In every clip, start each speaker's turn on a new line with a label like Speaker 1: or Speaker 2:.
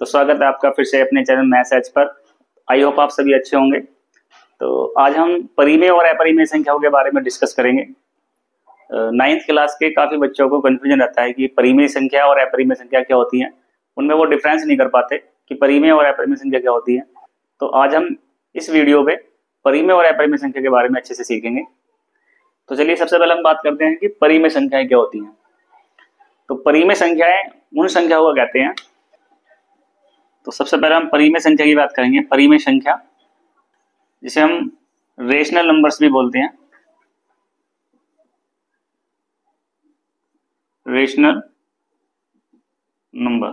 Speaker 1: तो स्वागत है आपका फिर से अपने channel maths as per. I hope आप सभी अच्छे होंगे। तो आज हम परिमेय और अपरिमेय संख्याओं के बारे में डिस्कस करेंगे। 9th क्लास के काफ़ी बच्चों को कन्फ्यूजन रहता है कि परिमेय संख्या और अपरिमेय संख्या क्या होती है, उनमें वो डिफरेंस नहीं कर पाते कि परिमेय और अपरिमेय संख्या क्या होती है। तो आज हम इस वीडियो में परिमेय और अपरिमेय संख्या के बारे में अच्छे से सीखेंगे। तो चलिए सबसे पहले हम बात करते हैं कि परिमेय संख्याएं क्या होती हैं। तो परिमेय संख्याएं उन संख्याओं को कहते हैं। तो सबसे पहले हम परिमेय संख्या की बात करेंगे। परिमेय संख्या जिसे हम रेशनल नंबर्स भी बोलते हैं, रेशनल नंबर।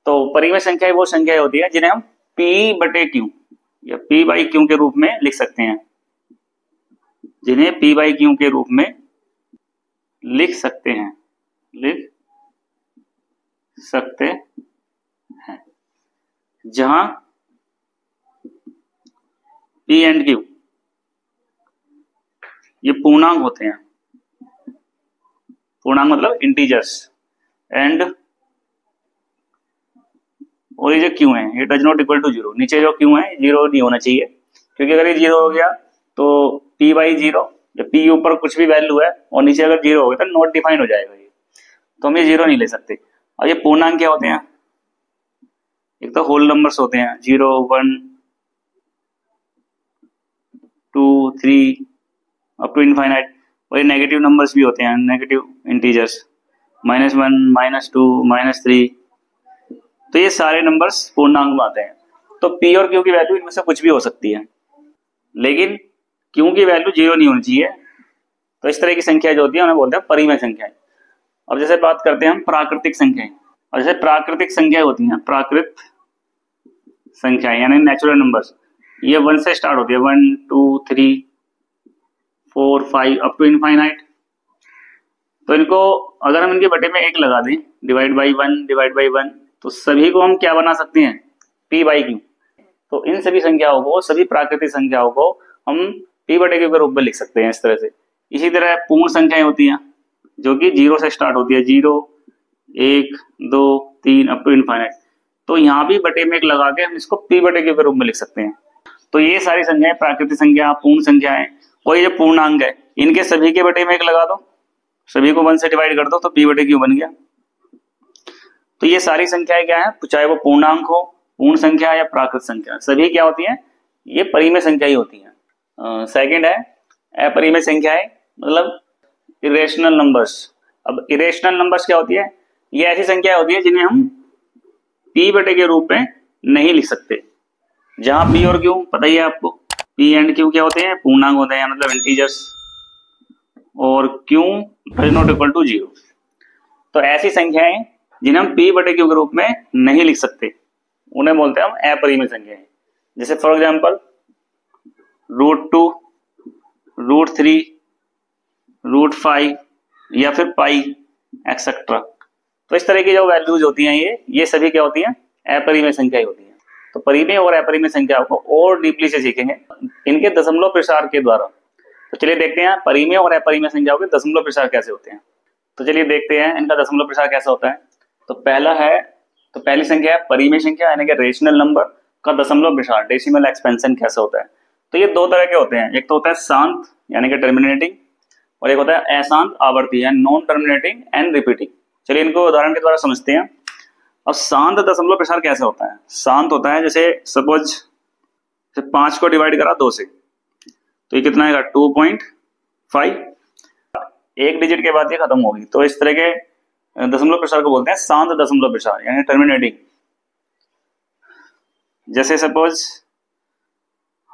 Speaker 1: तो परिमेय संख्या वो संख्याएं होती है जिन्हें हम P/Q या P/Q के रूप में लिख सकते हैं, जिन्हें P/Q के रूप में लिख सकते हैं, जहां P एंड Q ये पूर्णांक होते हैं। पूर्णांक मतलब इंटीजर्स, एंड और ये जो Q है ये डज नॉट इक्वल टू 0। नीचे जो Q है 0 नहीं होना चाहिए, क्योंकि अगर ये 0 हो गया तो P/0 या P ऊपर कुछ भी वैल्यू है और नीचे अगर 0 हो गया तो नॉट डिफाइंड हो जाएगा ये, तो हम ये 0 नहीं ले सकते। और ये पूर्णांक क्या होते हैं? एक तो होल नंबर्स होते हैं 0, 1, 2, 3 अप टू इनफाइनाइट। और ये नेगेटिव नंबर्स भी होते हैं, नेगेटिव इंटीजर्स -1, -2, -3। तो ये सारे नंबर्स पूर्णांक में आते हैं। तो P और Q की वैल्यू इनमें से कुछ भी हो सकती है, लेकिन Q की वैल्यू 0 नहीं होनी चाहिए। तो इस तरह की संख्या जो होती है उन्हें बोलते हैं परिमेय संख्याएं। अब जैसे बात करते हैं हम प्राकृतिक संख्याएं। और जैसे प्राकृतिक संख्याएं होती हैं, प्राकृत संख्याएं यानी नेचुरल नंबर्स, ये 1 से स्टार्ट होती है, 1, 2, 3, 4, 5 अप टू इनफाइनाइट। तो इनको अगर हम इनके बटे में 1 लगा दें, डिवाइड बाई 1, तो सभी को हम क्या बना सकते हैं? P/Q। तो इन सभी संख्याओं को, सभी प्राकृतिक संख्याओं को हम P/Q के रूप में लिख सकते हैं इस तरह से। इसी तरह पूर्ण संख्याएं होती हैं जो कि 0 से स्टार्ट होती है, 0, 1, 2, 3 अप टू इनफाइनाइट। तो यहाँ भी बटे में 1 लगा के हम इसको P/Q के रूप में लिख सकते हैं। तो ये सारी संख्याएं, प्राकृतिक संख्या, पूर्ण संख्याएं और ये पूर्णांक है, इनके सभी के बटे में 1 लगा दो, सभी को 1 से डिवाइड कर दो तो P/Q बन गया। तो ये सारी संख्याएं क्या है, चाहे वो पूर्णांक हो, पूर्ण संख्या या प्राकृत संख्या, सभी क्या होती है? ये परिमेय संख्या ही होती है। सेकंड है अपरिमेय संख्याएं, मतलब इरेशनल नंबर्स। अब इरेशनल नंबर्स क्या होती है? ये ऐसी संख्या होती है जिन्हें हम P/Q के रूप में नहीं लिख सकते। जहां P और Q पता ही है आपको, P एंड Q क्या होते हैं? पूर्णांक होते हैं, मतलब इंटीजर्स, और Q does not equal to 0। तो ऐसी संख्याएं जिन्हें हम P/Q के रूप में नहीं लिख सकते उन्हें बोलते हैं हम अपरिमेय संख्याएं। जैसे फॉर एग्जांपल √2, √3, √5 या फिर पाई एक्सेट्रा। तो इस तरह की जो वैल्यूज होती हैं ये सभी क्या होती हैं? अपरिमेय संख्याएं होती हैं। तो परिमेय और अपरिमेय संख्याओं को और डीपली से सीखेंगे इनके दशमलव प्रसार के द्वारा। तो चलिए देखते हैं परिमेय और अपरिमेय संख्याओं के दशमलव प्रसार कैसे होते हैं। तो चलिए देखते हैं इनका दशमलव प्रसार कैसा होता है। तो पहली संख्या है परिमेय संख्या यानी कि रेशनल नंबर का दशमलव प्रसार, डेसिमल एक्सपेंशन कैसा होता है। तो ये दो तरह के होते हैं, एक तो होता है शांत यानी कि टर्मिनेटिंग, और एक होता है अशांत आवर्ती यानी नॉन टर्मिनेटिंग एंड रिपीटिंग। चलिए इनको उदाहरण के द्वारा समझते हैं। अब शांत दशमलव प्रसार कैसा होता है? शांत होता है जैसे सपोज 5 को डिवाइड करा 2 से, तो ये कितना आएगा? 2.5। एक डिजिट के बाद ये खत्म होगी। तो इस तरह के दशमलव प्रसार को बोलते हैं शांत दशमलव प्रसार यानी टर्मिनेटिंग। जैसे सपोज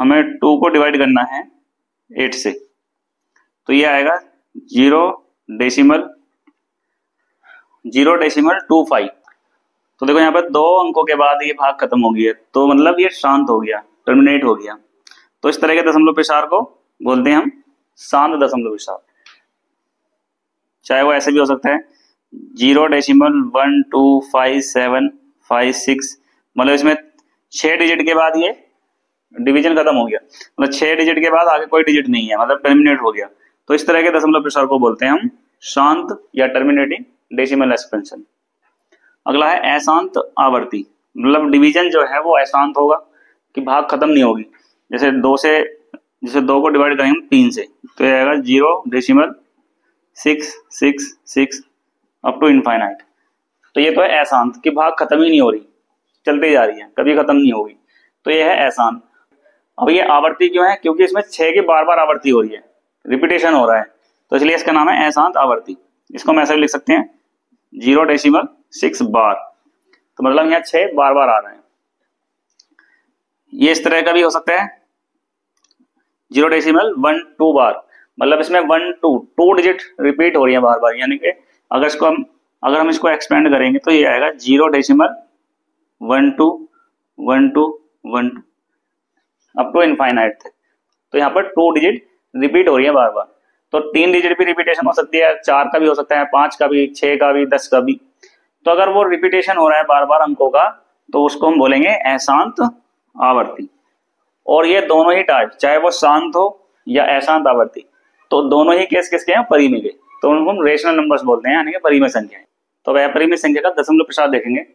Speaker 1: हमें 2 को डिवाइड करना है 8 से, तो ये आएगा 0.25। तो देखो यहाँ पर 2 अंकों के बाद ये भाग खत्म हो गया, तो मतलब ये शांत हो गया, टर्मिनेट हो गया। तो इस तरह के दशमलव प्रसार को बोलते हैं हम शांत दशमलव प्रसार। चाहे वो ऐसे भी हो सकता है 0.125756, मतलब इसमें 6 डिजिट के बाद ये डिवीजन खत्म हो गया, मतलब 6 डिजिट के बाद आगे कोई डिजिट नहीं है, मतलब टर्मिनेट हो गया। तो इस तरह के दशमलव प्रसार को बोलते हैं हम शांत या टर्मिनेटिंग डेसिमल एक्सपेंशन। अगला है अशांत आवर्ती, मतलब डिवीजन जो है वो अशांत होगा कि भाग खत्म नहीं होगी। जैसे 2 को डिवाइड करेंगे 3 से तो ये आएगा 0.666 अप टू इनफाइनाइट। तो ये तो है अशांत कि भाग खत्म ही नहीं हो रही, चलती जा रही है, कभी खत्म नहीं होगी, तो ये है अशांत। अब ये आवर्ती क्यों है? क्योंकि इसमें 6 की बार बार आवर्ती हो रही है, रिपीटेशन हो रहा है, तो इसलिए इसका नाम है अशांत आवर्ती। इसको हम ऐसे भी लिख सकते हैं 0.6 बार, तो मतलब यहाँ 6 बार बार आ रहे हैं। ये इस तरह का भी हो सकता है 0.12 बार, मतलब इसमें 2 डिजिट रिपीट हो रही है बार बार, यानी कि अगर हम इसको एक्सपेंड करेंगे तो ये आएगा 0.12 अप टू इनफाइनाइट तक। तो यहाँ पर 2 डिजिट रिपीट हो रही है बार बार, तो 3 डिजिट भी रिपीटेशन हो सकती है, 4 का भी हो सकता है, 5 का भी, 6 का भी, 10 का भी। तो अगर वो रिपीटेशन हो रहा है बार बार अंकों का तो उसको हम बोलेंगे अशांत आवर्ती। और ये दोनों ही टाइप, चाहे वो शांत हो या अशांत आवर्ती, तो दोनों ही केस किसके हैं? परिमेय के, तो उनको हम रेशनल नंबर्स बोलते हैं, यानी कि परिमेय संख्याएं। तो वह परिमेय संख्या का दशमलव प्रसार देखेंगे,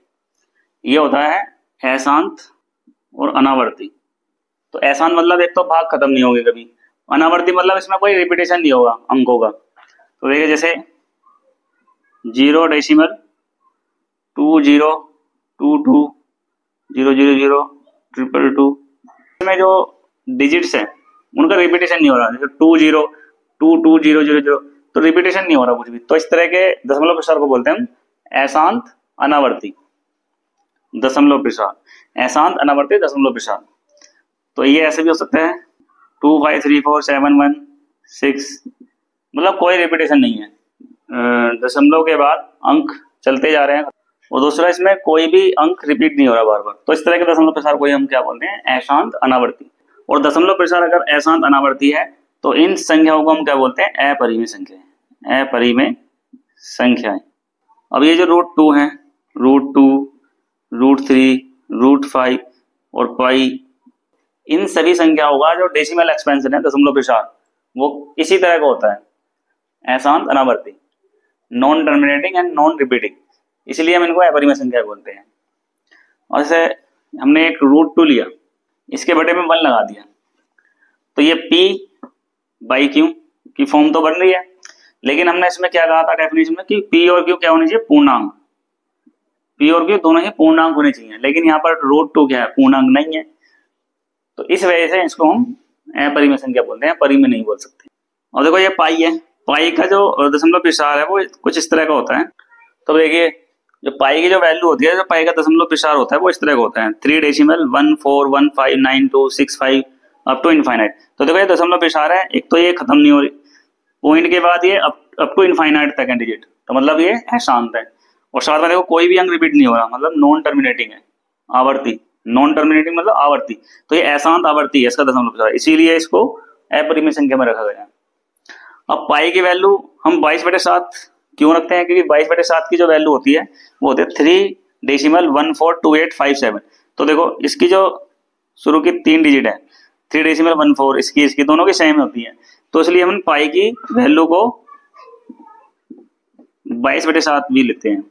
Speaker 1: ये होता है अशांत और अनावर्ती। तो अशांत मतलब एक तो भाग खत्म नहीं होगी कभी, अनावर्ती मतलब इसमें कोई रिपीटेशन नहीं होगा अंकों का। तो देखिए जैसे 0.2022000022 में जो डिजिट्स है उनका रिपीटेशन नहीं हो रहा, जैसे 20222000, तो रिपीटेशन नहीं हो रहा कुछ भी। तो इस तरह के दशमलव प्रसार को बोलते हैं हम अशांत अनावर्ती दशमलव प्रसार, अशांत अनावर्ती दशमलव प्रसार। तो ये ऐसे भी हो सकता है 25347116, मतलब कोई रिपीटेशन नहीं है, दशमलव के बाद अंक चलते जा रहे हैं, और दूसरा इसमें कोई भी अंक रिपीट नहीं हो रहा बार बार। तो इस तरह के दशमलव प्रसार को हम क्या बोलते हैं? अशांत अनावर्ती। और दशमलव प्रसार अगर अशांत अनावर्ती है तो इन संख्याओं को हम क्या बोलते हैं? अपरिमेय संख्याएं, अपरिमेय संख्याएं। अब ये जो √2 है, √2, √3, √5 और पाई, इन सभी संख्याओं का जो डेसिमल एक्सपेंशन है दशमलव प्रसार, वो इसी तरह का होता है, अशांत अनावर्ती, non terminating and non repeating, इसलिए हम इनको अपरिमेय संख्या बोलते हैं। और जैसे हमने एक √2 लिया, इसके बटे में 1 लगा दिया, तो ये P/Q की फॉर्म तो बन रही है, लेकिन हमने इसमें क्या कहा था डेफिनेशन में कि P और Q क्या होनी चाहिए? पूर्णांक। P और Q दोनों ही पूर्णांक होने चाहिए, लेकिन यहाँ पर √2 क्या है? पूर्णांक नहीं है, तो इस वजह से इसको हम अपरिमेय संख्या बोलते हैं, परिमेय नहीं बोल सकते। और देखो ये पाई है, पाई का जो दशमलव प्रसार है वो कुछ इस तरह का होता है। तो देखिए जो पाई की जो वैल्यू होती है, जो पाई का दशमलव प्रसार होता है वो इस तरह का होता है 3.14159265 अप टू इनफाइनाइट। तो देखो ये दशमलव प्रसार है, एक तो ये खत्म नहीं हो रही, पॉइंट के बाद ये अप टू इनफाइनाइट तक है डिजिट, तो मतलब ये अशांत है। और साथ में देखो कोई भी अंक रिपीट नहीं हो रहा, मतलब नॉन टर्मिनेटिंग है, आवर्ती, नॉन टर्मिनेटिंग मतलब आवर्ती, तो ये अशांत आवर्ती है इसका दशमलव प्रसार, इसीलिए इसको अपरिमेय संख्या में रखा गया है। अब पाई की वैल्यू हम 22/7 क्यों रखते हैं? क्योंकि 22/7 की जो वैल्यू होती है वो होती है 3.142857। तो देखो इसकी जो शुरू की 3 डिजिट है 3.14, इसकी दोनों की सेम होती है, तो इसलिए हम पाई की वैल्यू को 22/7 भी लेते हैं,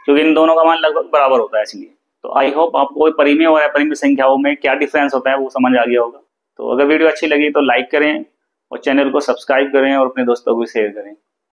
Speaker 1: क्योंकि इन दोनों का मान लगभग बराबर होता है इसलिए। तो आई होप आपको परिमेय और अपरिमेय संख्याओं में क्या डिफरेंस होता है वो समझ आ गया होगा। तो अगर वीडियो अच्छी लगी तो लाइक करें और चैनल को सब्सक्राइब करें और अपने दोस्तों को शेयर करें।